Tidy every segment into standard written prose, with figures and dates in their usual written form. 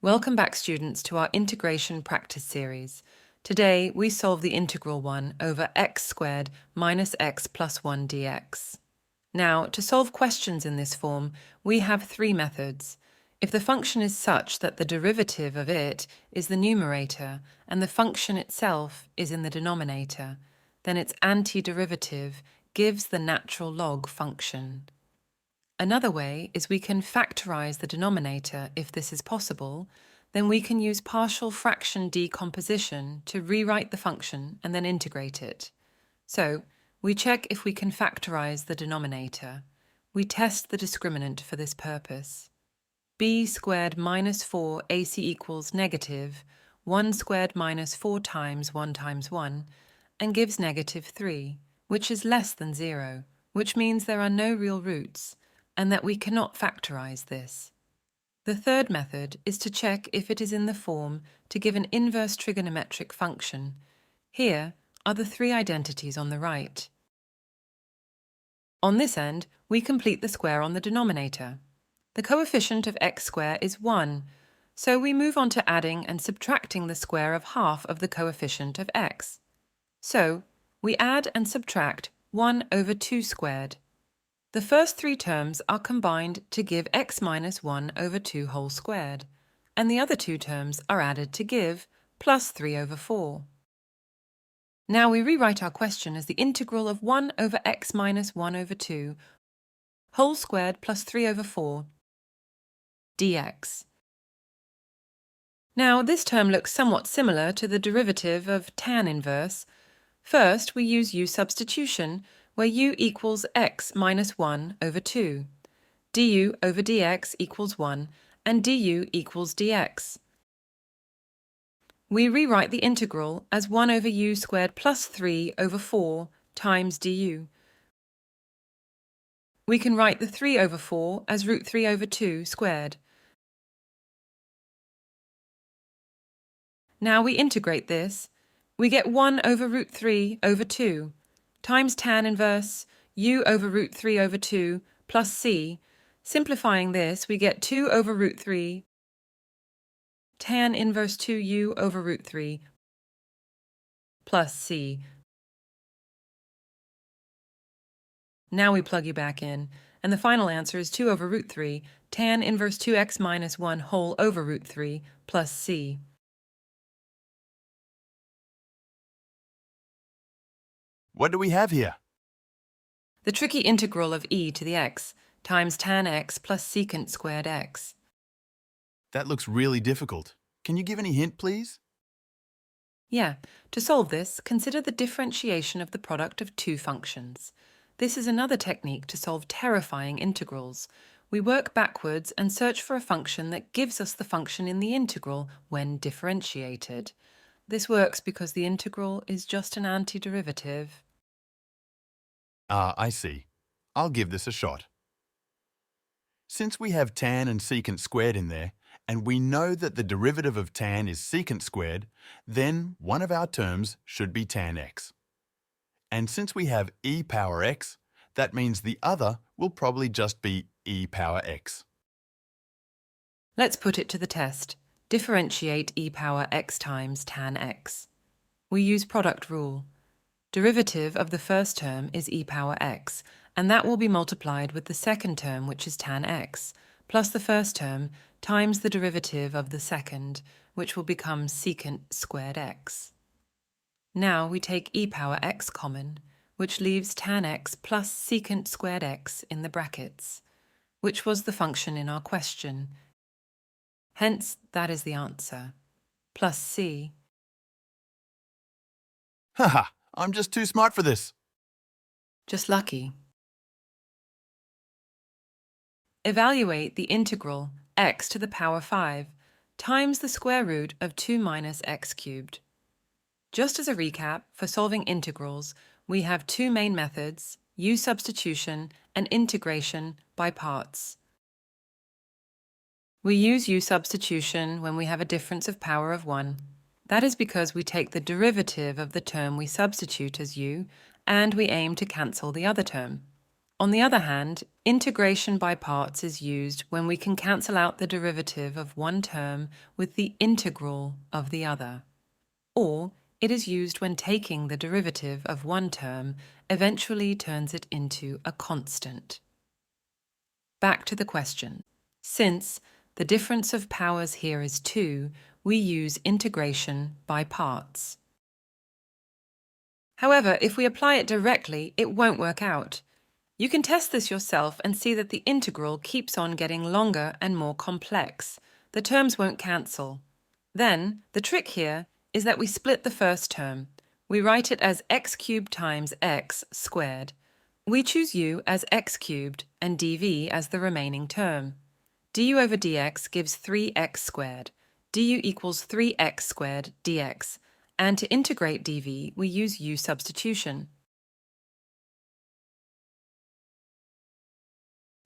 Welcome back, students, to our integration practice series. Today, we solve the integral 1 over x squared minus x plus 1 dx. Now, to solve questions in this form, we have three methods. If the function is such that the derivative of it is the numerator and the function itself is in the denominator, then its antiderivative gives the natural log function. Another way is we can factorize the denominator if this is possible. Then we can use partial fraction decomposition to rewrite the function and then integrate it. So, we check if we can factorize the denominator. We test the discriminant for this purpose. b squared minus 4 ac equals negative 1 squared minus 4 times 1 times 1 and gives negative 3, which is less than 0, which means there are no real roots, and that we cannot factorize this. The third method is to check if it is in the form to give an inverse trigonometric function. Here are the three identities on the right. On this end, we complete the square on the denominator. The coefficient of x squared is 1, so we move on to adding and subtracting the square of half of the coefficient of x. So, we add and subtract 1 over 2 squared. The first three terms are combined to give x minus 1 over 2 whole squared, and the other two terms are added to give plus 3 over 4. Now we rewrite our question as the integral of 1 over x minus 1 over 2 whole squared plus 3 over 4 dx. Now this term looks somewhat similar to the derivative of tan inverse. First, we use U-substitution, where u equals x minus 1 over 2. du over dx equals 1, and du equals dx. We rewrite the integral as 1 over u squared plus 3 over 4 times du. We can write the 3 over 4 as root 3 over 2 squared. Now we integrate this. We get 1 over root 3 over 2 times tan inverse u over root 3 over 2 plus c. Simplifying this, we get 2 over root 3 tan inverse 2u over root 3 plus c. Now we plug u back in, and the final answer is 2 over root 3 tan inverse 2x minus 1 whole over root 3 plus c. What do we have here? The tricky integral of e to the x times tan x plus secant squared x. That looks really difficult. Can you give any hint, please? Yeah, to solve this, consider the differentiation of the product of two functions. This is another technique to solve terrifying integrals. We work backwards and search for a function that gives us the function in the integral when differentiated. This works because the integral is just an antiderivative. I see. I'll give this a shot. Since we have tan and secant squared in there, and we know that the derivative of tan is secant squared, then one of our terms should be tan x. And since we have e power x, that means the other will probably just be e power x. Let's put it to the test. Differentiate e power x times tan x. We use product rule. Derivative of the first term is e power x, and that will be multiplied with the second term, which is tan x, plus the first term times the derivative of the second, which will become secant squared x. Now we take e power x common, which leaves tan x plus secant squared x in the brackets, which was the function in our question. Hence, that is the answer. Plus c. Haha, I'm just too smart for this. Just lucky. Evaluate the integral x to the power 5 times the square root of 2 minus x cubed. Just as a recap, for solving integrals, we have two main methods, U-substitution and integration by parts. We use U-substitution when we have a difference of power of 1. That is because we take the derivative of the term we substitute as u, and we aim to cancel the other term. On the other hand, integration by parts is used when we can cancel out the derivative of one term with the integral of the other. Or it is used when taking the derivative of one term eventually turns it into a constant. Back to the question. Since the difference of powers here is 2, we use integration by parts. However, if we apply it directly, it won't work out. You can test this yourself and see that the integral keeps on getting longer and more complex. The terms won't cancel. Then, the trick here is that we split the first term. We write it as x cubed times x squared. We choose u as x cubed and dv as the remaining term. Du over dx gives 3x squared. Du equals 3x squared dx. And to integrate dv, we use U-substitution.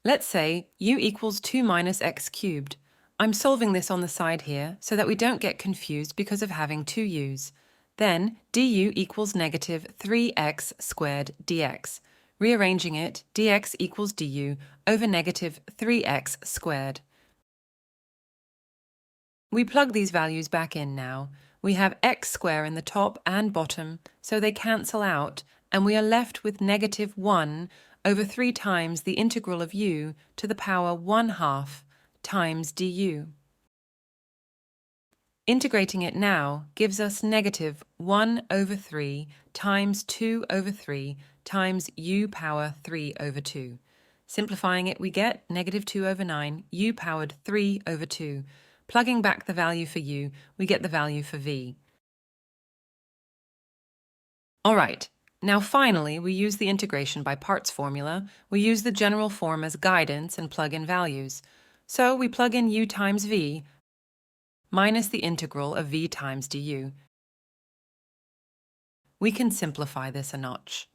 Let's say u equals 2 minus x cubed. I'm solving this on the side here so that we don't get confused because of having two u's. Then du equals negative 3x squared dx. Rearranging it, dx equals du over negative 3x squared. We plug these values back in now. We have x squared in the top and bottom, so they cancel out, and we are left with negative 1 over 3 times the integral of u to the power 1/2 times du. Integrating it now gives us negative 1 over 3 times 2 over 3 times u power 3 over 2. Simplifying it, we get negative 2 over 9, u powered 3 over 2. Plugging back the value for u, we get the value for v. All right, now finally we use the integration by parts formula. We use the general form as guidance and plug in values. So we plug in u times v minus the integral of v times du. We can simplify this a notch.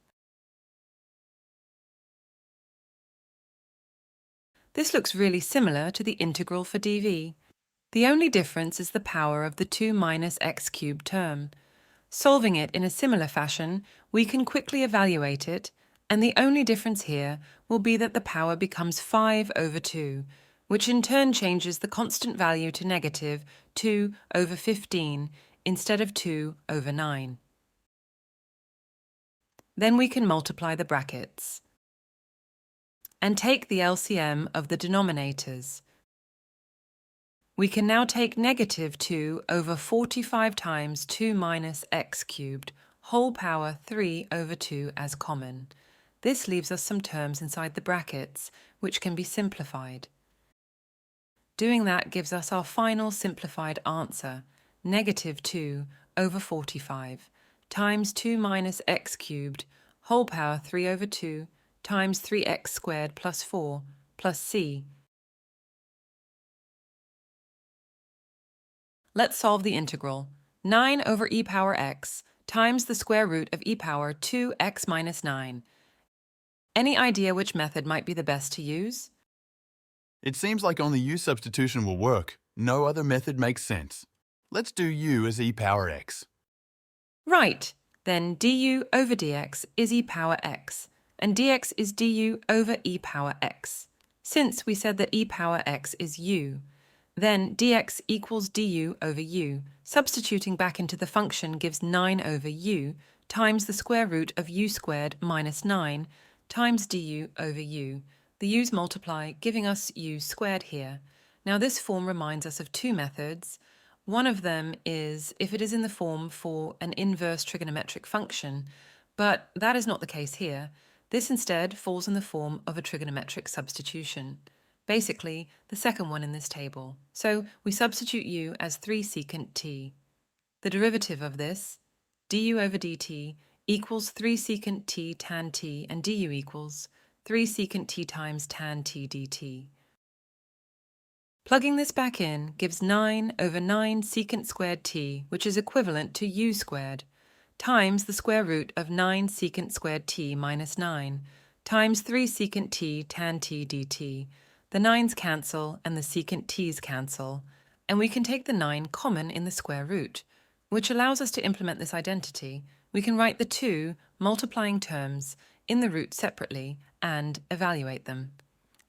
This looks really similar to the integral for dv. The only difference is the power of the 2 minus x cubed term. Solving it in a similar fashion, we can quickly evaluate it, and the only difference here will be that the power becomes 5 over 2, which in turn changes the constant value to negative 2 over 15 instead of 2 over 9. Then we can multiply the brackets and take the LCM of the denominators. We can now take negative 2 over 45 times 2 minus x cubed, whole power 3 over 2 as common. This leaves us some terms inside the brackets, which can be simplified. Doing that gives us our final simplified answer, negative 2 over 45 times 2 minus x cubed, whole power 3 over 2 times 3x squared plus 4 plus c. Let's solve the integral. 9 over e power x times the square root of e power 2x minus 9. Any idea which method might be the best to use? It seems like only U substitution will work. No other method makes sense. Let's do u as e power x. Right, then du over dx is e power x, and dx is du over e power x. Since we said that e power x is u, then dx equals du over u. Substituting back into the function gives 9 over u times the square root of u squared minus 9 times du over u. The u's multiply, giving us u squared here. Now this form reminds us of two methods. One of them is if it is in the form for an inverse trigonometric function, but that is not the case here. This instead falls in the form of a trigonometric substitution. Basically, the second one in this table. So we substitute u as 3 secant t. The derivative of this, du over dt, equals 3 secant t tan t, and du equals 3 secant t times tan t dt. Plugging this back in gives 9 over 9 secant squared t, which is equivalent to u squared, times the square root of 9 secant squared t minus 9, times 3 secant t tan t dt. The 9's cancel and the secant t's cancel, and we can take the 9 common in the square root, which allows us to implement this identity. We can write the two multiplying terms in the root separately and evaluate them.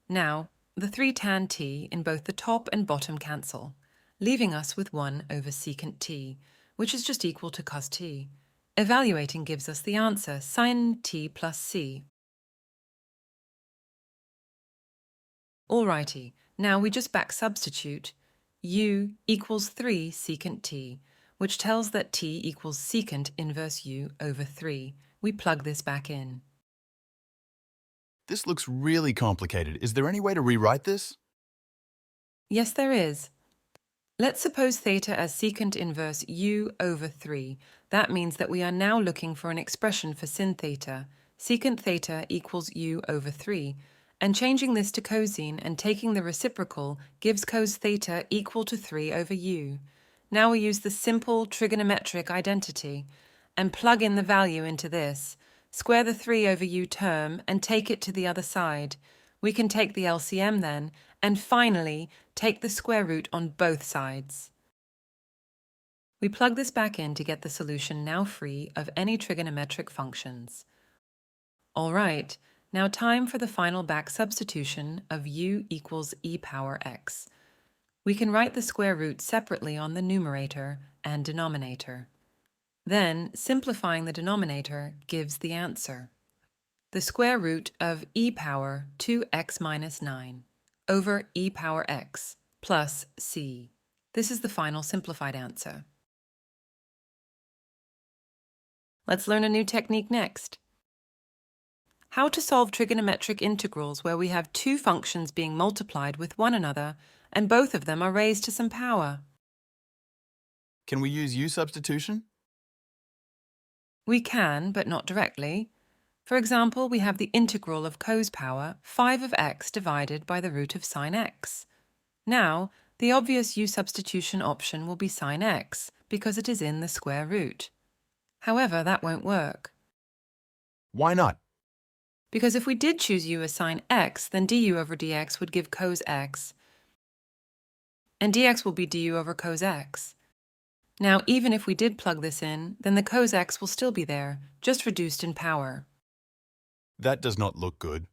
Now, the 3 tan t in both the top and bottom cancel, leaving us with 1 over secant t, which is just equal to cos t. Evaluating gives us the answer, sin t plus c. Alrighty, now we just back substitute u equals 3 secant t, which tells that t equals secant inverse u over 3. We plug this back in. This looks really complicated. Is there any way to rewrite this? Yes, there is. Let's suppose theta as secant inverse u over 3. That means that we are now looking for an expression for sin theta. Secant theta equals u over 3. And changing this to cosine and taking the reciprocal gives cos theta equal to 3 over u. Now we use the simple trigonometric identity and plug in the value into this. Square the 3 over u term and take it to the other side. We can take the LCM then, and finally take the square root on both sides. We plug this back in to get the solution now free of any trigonometric functions. All right, now time for the final back substitution of u equals e power x. We can write the square root separately on the numerator and denominator. Then, simplifying the denominator gives the answer. The square root of e power 2x minus 9 over e power x plus c. This is the final simplified answer. Let's learn a new technique next. How to solve trigonometric integrals where we have two functions being multiplied with one another and both of them are raised to some power. Can we use U-substitution? We can, but not directly. For example, we have the integral of cos power 5 of x divided by the root of sin x. Now, the obvious U-substitution option will be sin x, because it is in the square root. However, that won't work. Why not? Because if we did choose u as sin x, then du over dx would give cos x, and dx will be du over cos x. Now, even if we did plug this in, then the cos x will still be there, just reduced in power. That does not look good.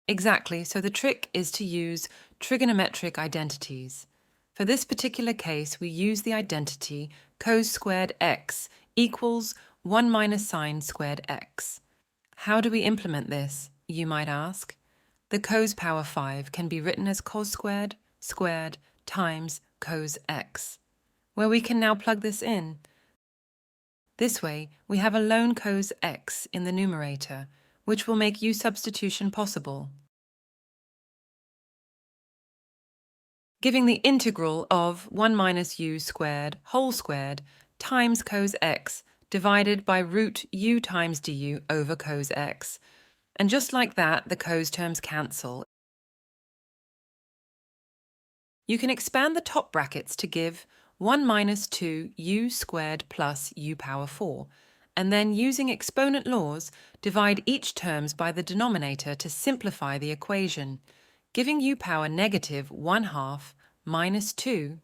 Exactly, so the trick is to use trigonometric identities. For this particular case, we use the identity cos squared x equals 1 minus sin squared x. How do we implement this, you might ask? The cos power 5 can be written as cos squared squared times cos x, where we can now plug this in. This way, we have a lone cos x in the numerator, which will make U-substitution possible. Giving the integral of 1 minus u squared whole squared times cos x divided by root u times du over cos x. And just like that, the cos terms cancel. You can expand the top brackets to give 1 minus 2 u squared plus u power 4, and then using exponent laws, divide each terms by the denominator to simplify the equation, giving u power negative 1/2 minus 2,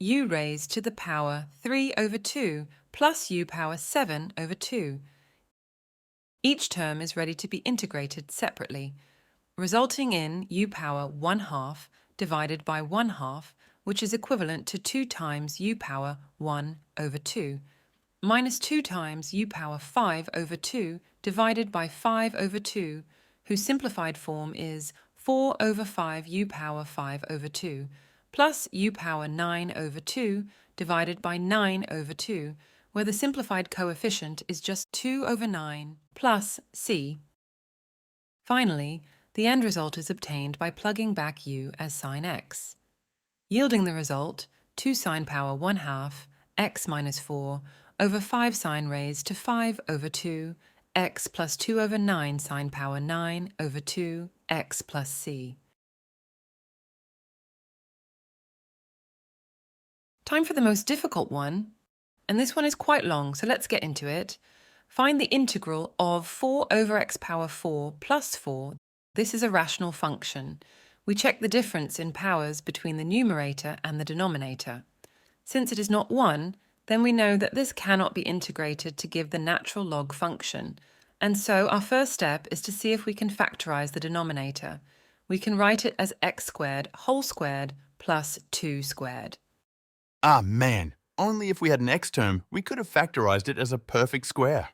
u raised to the power 3 over 2 plus u power 7 over 2. Each term is ready to be integrated separately, resulting in u power 1/2 divided by 1/2, which is equivalent to 2 times u power 1 over 2, minus 2 times u power 5 over 2 divided by 5 over 2, whose simplified form is 4 over 5 u power 5 over 2, plus u power 9 over 2 divided by 9 over 2, where the simplified coefficient is just 2 over 9 plus c. Finally, the end result is obtained by plugging back u as sin x, yielding the result 2 sine power 1/2 x minus 4 over 5 sine raised to 5 over 2 x plus 2 over 9 sine power 9 over 2 x plus c. Time for the most difficult one, and this one is quite long, so let's get into it. Find the integral of 4 over x power 4 plus 4. This is a rational function. We check the difference in powers between the numerator and the denominator. Since it is not 1, then we know that this cannot be integrated to give the natural log function, And so our first step is to see if we can factorize the denominator. We can write it as x squared whole squared plus 2 squared. Ah, man, only if we had an x term, we could have factorized it as a perfect square.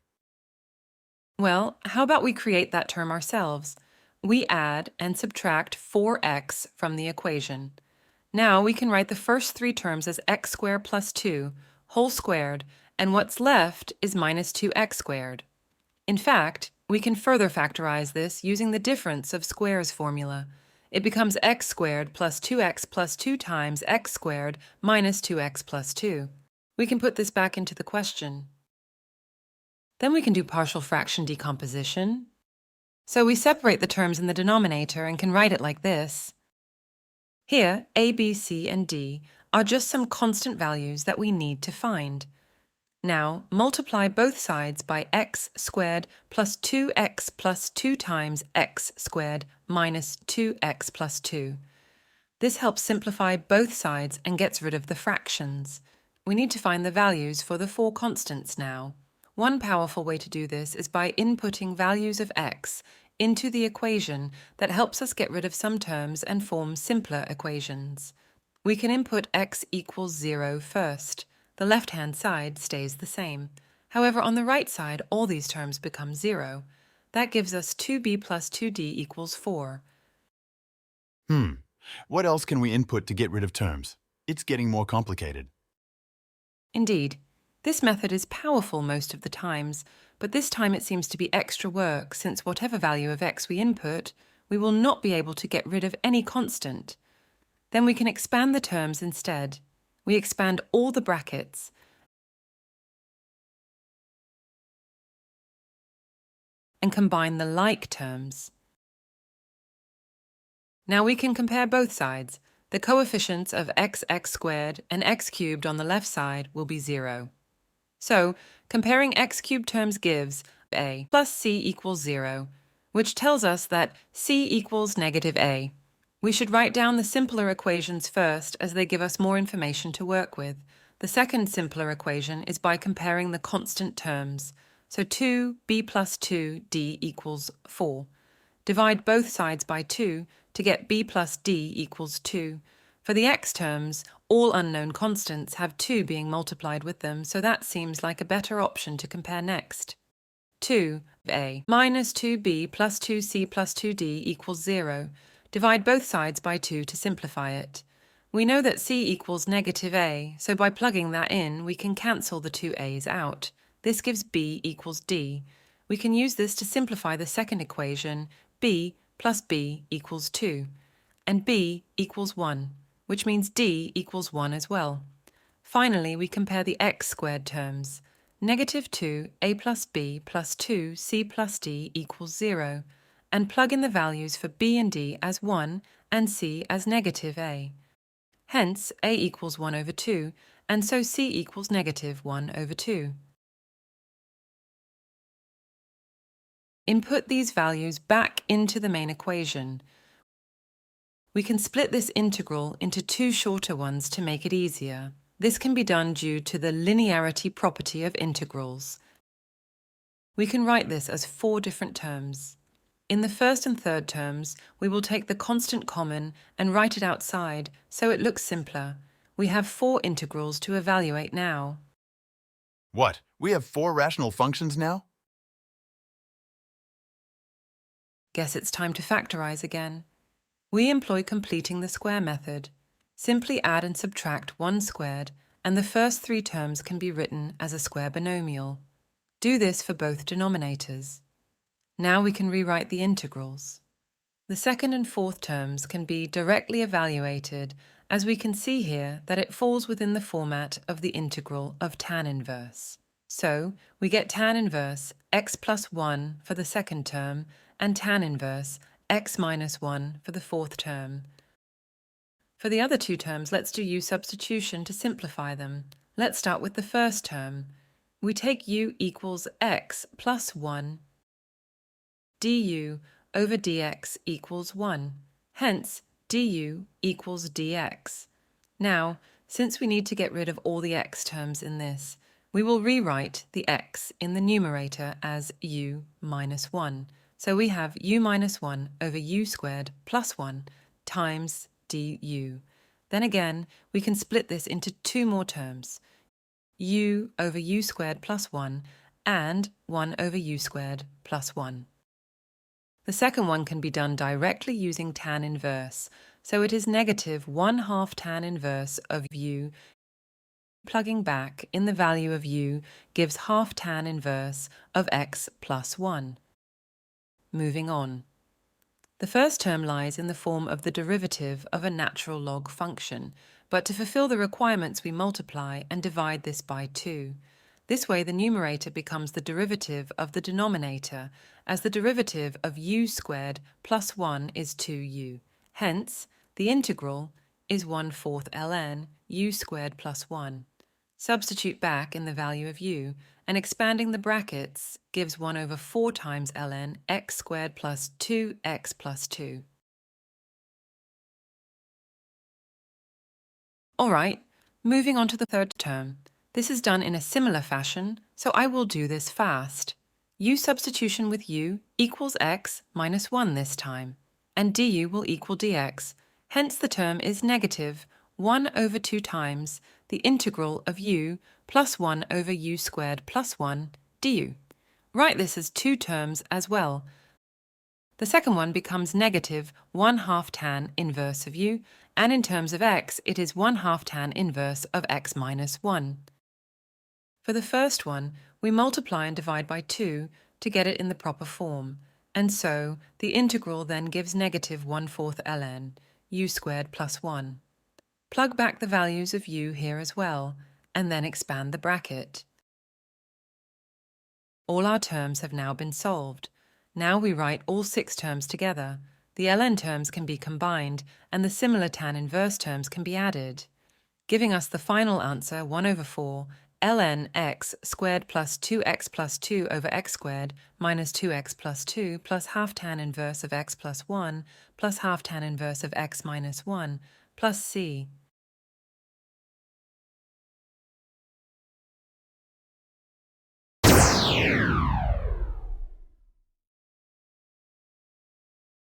Well, how about we create that term ourselves? We add and subtract 4x from the equation. Now we can write the first three terms as x squared plus 2 whole squared, and what's left is minus 2x squared. In fact, we can further factorize this using the difference of squares formula. It becomes x squared plus 2x plus 2 times x squared minus 2x plus 2. We can put this back into the question. Then we can do partial fraction decomposition. So we separate the terms in the denominator and can write it like this. Here, a, b, c, and d are just some constant values that we need to find. Now, multiply both sides by x squared plus 2x plus 2 times x squared minus 2x plus 2. This helps simplify both sides and gets rid of the fractions. We need to find the values for the four constants now. One powerful way to do this is by inputting values of x into the equation that helps us get rid of some terms and form simpler equations. We can input x equals 0 first. The left-hand side stays the same. However, on the right side, all these terms become 0. That gives us 2b plus 2d equals 4. What else can we input to get rid of terms? It's getting more complicated. Indeed, this method is powerful most of the times, but this time it seems to be extra work since whatever value of x we input, we will not be able to get rid of any constant. Then we can expand the terms instead. We expand all the brackets and combine the like terms. Now we can compare both sides. The coefficients of x squared and x cubed on the left side will be 0. So, comparing x cubed terms gives a plus c equals 0, which tells us that c equals negative a. We should write down the simpler equations first as they give us more information to work with. The second simpler equation is by comparing the constant terms. So 2b plus 2d equals 4. Divide both sides by 2 to get b plus d equals 2. For the x terms, all unknown constants have 2 being multiplied with them, so that seems like a better option to compare next. 2a minus 2b plus 2c plus 2d equals 0. Divide both sides by 2 to simplify it. We know that c equals negative a, so by plugging that in, we can cancel the two a's out. This gives b equals d. We can use this to simplify the second equation, b plus b equals 2, and b equals 1, which means d equals 1 as well. Finally, we compare the x squared terms. Negative 2a plus b plus 2c plus d equals 0, and plug in the values for b and d as 1 and c as negative a. Hence, a equals 1 over 2, and so c equals negative 1 over 2. Input these values back into the main equation. We can split this integral into two shorter ones to make it easier. This can be done due to the linearity property of integrals. We can write this as 4 different terms. In the first and third terms, we will take the constant common and write it outside so it looks simpler. We have 4 integrals to evaluate now. What? We have 4 rational functions now? Guess it's time to factorize again. We employ completing the square method. Simply add and subtract 1 squared, and the first 3 terms can be written as a square binomial. Do this for both denominators. Now we can rewrite the integrals. The second and fourth terms can be directly evaluated, as we can see here that it falls within the format of the integral of tan inverse. So we get tan inverse x plus 1 for the second term and tan inverse x minus 1 for the fourth term. For the other 2 terms, let's do U-substitution to simplify them. Let's start with the first term. We take u equals x plus 1 du over dx equals 1. Hence, du equals dx. Now, since we need to get rid of all the x terms in this, we will rewrite the x in the numerator as u minus 1. So we have u minus 1 over u squared plus 1 times du. Then again, we can split this into two more terms, u over u squared plus 1 and 1 over u squared plus 1. The second one can be done directly using tan inverse, so it is negative 1/2 tan inverse of u. Plugging back in the value of u gives half tan inverse of x plus 1. Moving on. The first term lies in the form of the derivative of a natural log function, but to fulfill the requirements we multiply and divide this by 2. This way the numerator becomes the derivative of the denominator, as the derivative of u squared plus 1 is 2u. Hence, the integral is 1/4 ln u squared plus 1. Substitute back in the value of u, and expanding the brackets gives 1 over 4 times ln x squared plus 2x plus 2. Alright, moving on to the third term. This is done in a similar fashion, so I will do this fast. U substitution with u equals x minus 1 this time, and du will equal dx. Hence the term is negative 1 over 2 times the integral of u plus 1 over u squared plus 1 du. Write this as two terms as well. The second one becomes negative 1/2 tan inverse of u, and in terms of x, it is 1/2 tan inverse of x minus 1. For the first one, we multiply and divide by 2 to get it in the proper form, and so the integral then gives negative 1/4 ln u squared plus 1. Plug back the values of u here as well, and then expand the bracket. All our terms have now been solved. Now we write all 6 terms together. The ln terms can be combined, and the similar tan inverse terms can be added, giving us the final answer 1 over 4 ln x squared plus 2x plus 2 over x squared minus 2x plus 2 plus half tan inverse of x plus 1 plus half tan inverse of x minus 1 plus c.